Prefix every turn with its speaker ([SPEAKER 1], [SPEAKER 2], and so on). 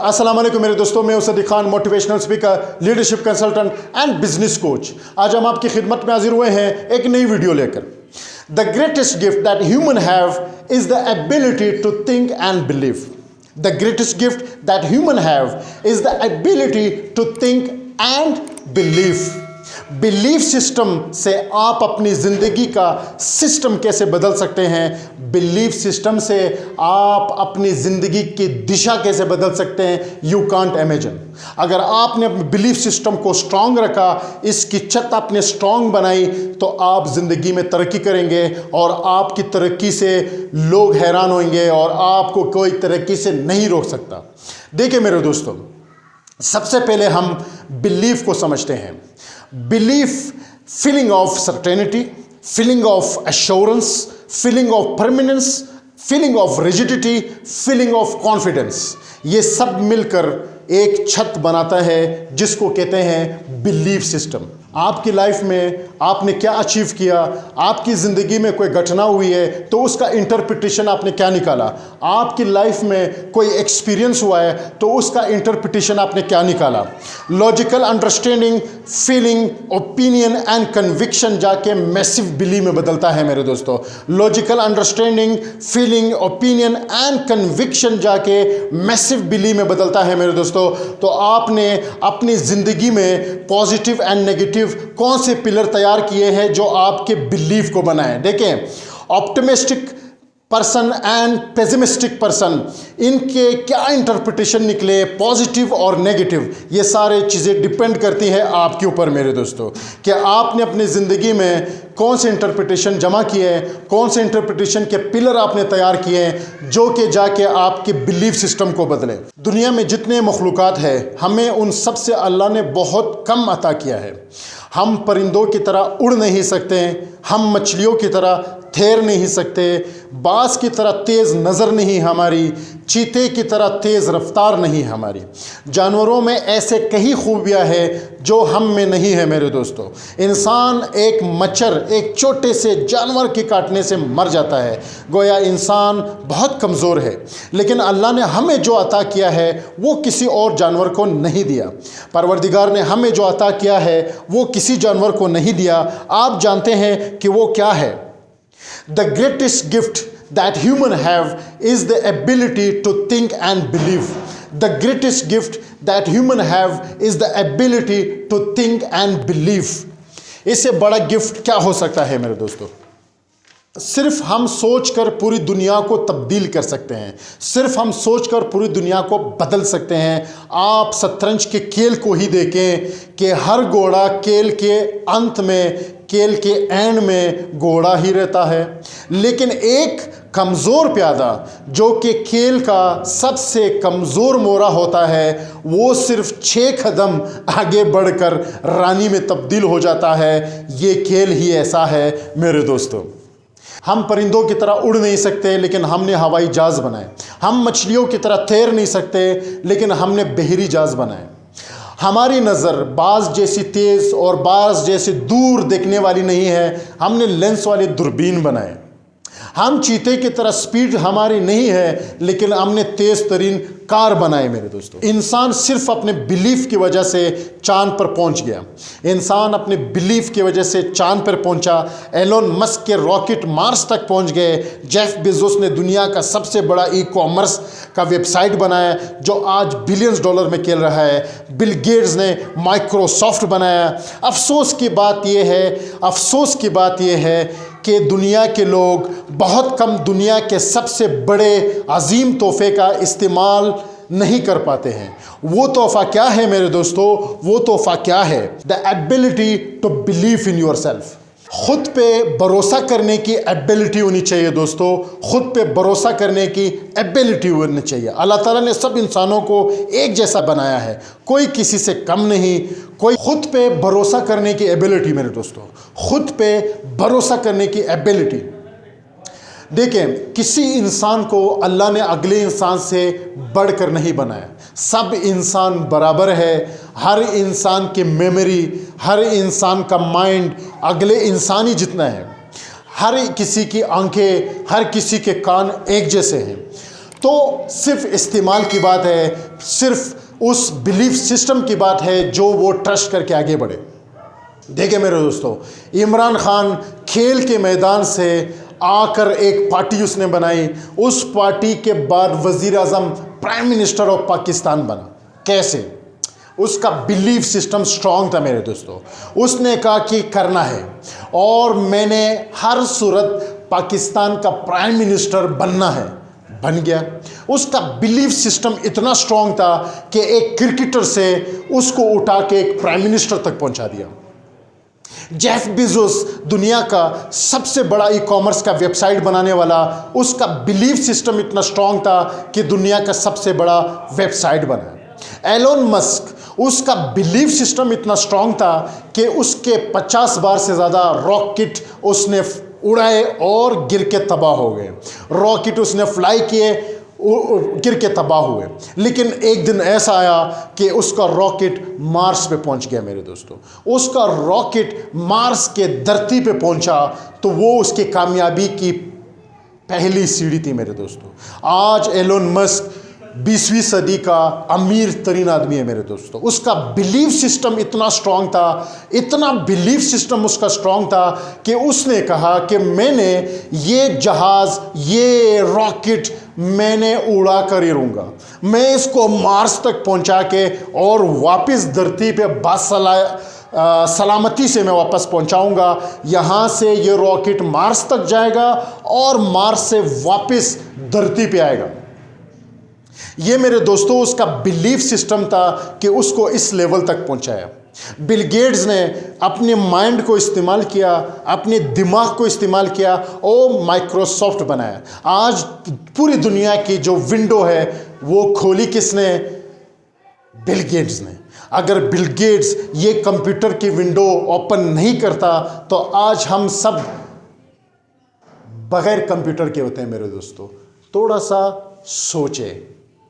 [SPEAKER 1] अस्सलाम वालेकुम मेरे दोस्तों, मैं सदी Khan, motivational speaker, leadership consultant and business coach. आज हम आपकी खिदमत में हाजिर हुए हैं एक नई वीडियो लेकर। The greatest gift that human have is the ability to think and believe. The greatest gift that human have is the ability to think and believe. Belief system से आप अपनी ज़िंदगी का सिस्टम कैसे बदल सकते हैं, बिलीफ सिस्टम से आप अपनी ज़िंदगी की दिशा कैसे बदल सकते हैं, यू कांट इमेजिन। अगर आपने अपने बिलीफ सिस्टम को स्ट्रांग रखा, इसकी छत आपने स्ट्रांग बनाई, तो आप ज़िंदगी में तरक्की करेंगे और आपकी तरक्की से लोग हैरान होंगे और आपको कोई तरक्की से नहीं रोक सकता। देखिए मेरे दोस्तों, सबसे पहले हम बिलीफ को समझते हैं। Belief, feeling of certainty, feeling of assurance, feeling of permanence, feeling of rigidity, feeling of confidence, ये सब मिलकर एक छत बनाता है जिसको कहते हैं बिलीफ सिस्टम। आपकी लाइफ में आपने क्या अचीव किया, आपकी ज़िंदगी में कोई घटना हुई है तो उसका इंटरप्रिटेशन आपने क्या निकाला, आपकी लाइफ में कोई एक्सपीरियंस हुआ है तो उसका इंटरप्रिटेशन आपने क्या निकाला। Logical understanding, feeling, opinion and conviction जाके मैसिव बिलीव में बदलता है मेरे दोस्तों। Logical understanding, feeling, opinion and conviction जाके मैसिव बिलीव में बदलता है मेरे दोस्तों। तो आपने अपनी ज़िंदगी में पॉजिटिव एंड नेगेटिव कौन से पिलर तैयार किए हैं जो आपके बिलीफ को बनाएं। देखें, optimistic person and pessimistic person, इनके क्या इंटरप्रिटेशन निकले, पॉजिटिव और नेगेटिव, ये सारे चीज़ें डिपेंड करती है आपके ऊपर मेरे दोस्तों कि आपने अपनी ज़िंदगी में कौन से इंटरप्रिटेशन जमा किए हैं, कौन से इंटरप्रिटेशन के पिलर आपने तैयार किए हैं जो कि जाके आपके बिलीफ सिस्टम को बदले। दुनिया में जितने मखलूक़ात है, हमें उन सब से अल्लाह ने बहुत कम अता किया है। हम परिंदों की तरह उड़ नहीं सकते, हम मछलियों की तरह ठहर नहीं सकते, बाज की तरह तेज़ नज़र नहीं हमारी, चीते की तरह तेज़ रफ्तार नहीं हमारी। जानवरों में ऐसे कई खूबियाँ हैं जो हम में नहीं है मेरे दोस्तों। इंसान एक मच्छर, एक छोटे से जानवर के काटने से मर जाता है। गोया इंसान बहुत कमज़ोर है, लेकिन अल्लाह ने हमें जो अता किया है वो किसी और जानवर को नहीं दिया। परवरदिगार ने हमें जो अता किया है वो किसी जानवर को नहीं दिया। आप जानते हैं कि वो क्या है? The greatest gift that human have is the ability to think and believe. The greatest gift that human have is the ability to think and believe. इससे बड़ा गिफ्ट क्या हो सकता है मेरे दोस्तों? सिर्फ हम सोचकर पूरी दुनिया को तब्दील कर सकते हैं, सिर्फ हम सोचकर पूरी दुनिया को बदल सकते हैं। आप शतरंज के खेल को ही देखें कि हर घोड़ा खेल के अंत में, खेल के एंड में घोड़ा ही रहता है, लेकिन एक कमज़ोर प्यादा जो कि खेल का सबसे कमज़ोर मोरा होता है, वो सिर्फ 6 कदम आगे बढ़कर रानी में तब्दील हो जाता है। ये खेल ही ऐसा है मेरे दोस्तों। हम परिंदों की तरह उड़ नहीं सकते, लेकिन हमने हवाई जहाज़ बनाए। हम मछलियों की तरह तैर नहीं सकते, लेकिन हमने बहरी जहाज़ बनाए। हमारी नज़र बाज जैसी तेज़ और बाज जैसी दूर देखने वाली नहीं है, हमने लेंस वाले दूरबीन बनाए। हम चीते की तरह स्पीड हमारी नहीं है, लेकिन हमने तेज़ तरीन कार बनाए मेरे दोस्तों। इंसान सिर्फ अपने बिलीफ की वजह से चांद पर पहुंच गया। इंसान अपने बिलीफ की वजह से चांद पर पहुंचा। एलोन मस्क के रॉकेट मार्स तक पहुंच गए। जेफ बेजोस ने दुनिया का सबसे बड़ा ई-कॉमर्स का वेबसाइट बनाया जो आज बिलियंस डॉलर में खेल रहा है। बिल गेट्स ने माइक्रोसॉफ्ट बनाया। अफसोस की बात यह है कि दुनिया के लोग बहुत कम दुनिया के सबसे बड़े अजीम तोहफे का इस्तेमाल नहीं कर पाते हैं। वो तोहफ़ा क्या है मेरे दोस्तों? वो तोहफ़ा क्या है? The ability to believe in yourself. खुद पे भरोसा करने की एबिलिटी होनी चाहिए दोस्तों। खुद पे भरोसा करने की एबिलिटी होनी चाहिए। अल्लाह ताला ने सब इंसानों को एक जैसा बनाया है, कोई किसी से कम नहीं। कोई खुद पे भरोसा करने की एबिलिटी मेरे दोस्तों, खुद पे भरोसा करने की एबिलिटी। देखें, किसी इंसान को अल्लाह ने अगले इंसान से बढ़कर नहीं बनाया। सब इंसान बराबर है। हर इंसान की मेमोरी, हर इंसान का माइंड अगले इंसान ही जितना है। हर किसी की आंखें, हर किसी के कान एक जैसे हैं। तो सिर्फ इस्तेमाल की बात है, सिर्फ उस बिलीफ सिस्टम की बात है जो वो ट्रस्ट करके आगे बढ़े। देखिए मेरे दोस्तों, इमरान खान खेल के मैदान से आकर एक पार्टी उसने बनाई, उस पार्टी के बाद वजीर आज़म प्राइम मिनिस्टर ऑफ पाकिस्तान बना। कैसे? उसका बिलीफ सिस्टम स्ट्रांग था मेरे दोस्तों। उसने कहा कि करना है और मैंने हर सूरत पाकिस्तान का प्राइम मिनिस्टर बनना है, बन गया। उसका बिलीफ सिस्टम इतना स्ट्रांग था कि एक क्रिकेटर से उसको उठा के एक प्राइम मिनिस्टर तक पहुंचा दिया। जेफ बेजोस, दुनिया का सबसे बड़ा ई कॉमर्स का वेबसाइट बनाने वाला, उसका बिलीफ सिस्टम इतना स्ट्रांग था कि दुनिया का सबसे बड़ा वेबसाइट बना। एलोन मस्क, उसका बिलीफ सिस्टम इतना स्ट्रांग था कि उसके 50 बार से ज़्यादा रॉकेट उसने उड़ाए और गिर के तबाह हो गए। रॉकेट उसने फ्लाई किए, गिर के तबाह हुए। लेकिन एक दिन ऐसा आया कि उसका रॉकेट मार्स पे पहुंच गया मेरे दोस्तों। उसका रॉकेट मार्स के धरती पे पहुंचा तो वो उसकी कामयाबी की पहली सीढ़ी थी मेरे दोस्तों। आज एलोन मस्क 20वीं सदी का अमीर तरीन आदमी है मेरे दोस्तों। उसका बिलीफ सिस्टम इतना स्ट्रांग था, इतना बिलीफ सिस्टम उसका स्ट्रांग था कि उसने कहा कि मैंने ये जहाज़, ये रॉकेट मैंने उड़ा कर ही रहूँगा, मैं इसको मार्स तक पहुँचा के और वापस धरती पे सलामती से मैं वापस पहुँचाऊँगा। यहाँ से ये रॉकेट मार्स तक जाएगा और मार्स से वापस धरती पे आएगा। ये मेरे दोस्तों उसका बिलीफ सिस्टम था कि उसको इस लेवल तक पहुंचाया। बिल गेट्स ने अपने माइंड को इस्तेमाल किया, अपने दिमाग को इस्तेमाल किया और माइक्रोसॉफ्ट बनाया। आज पूरी दुनिया की जो विंडो है वो खोली किसने? बिल गेट्स ने। अगर बिल गेट्स ये कंप्यूटर की विंडो ओपन नहीं करता तो आज हम सब बगैर कंप्यूटर के होते हैं मेरे दोस्तों। थोड़ा सा सोचे।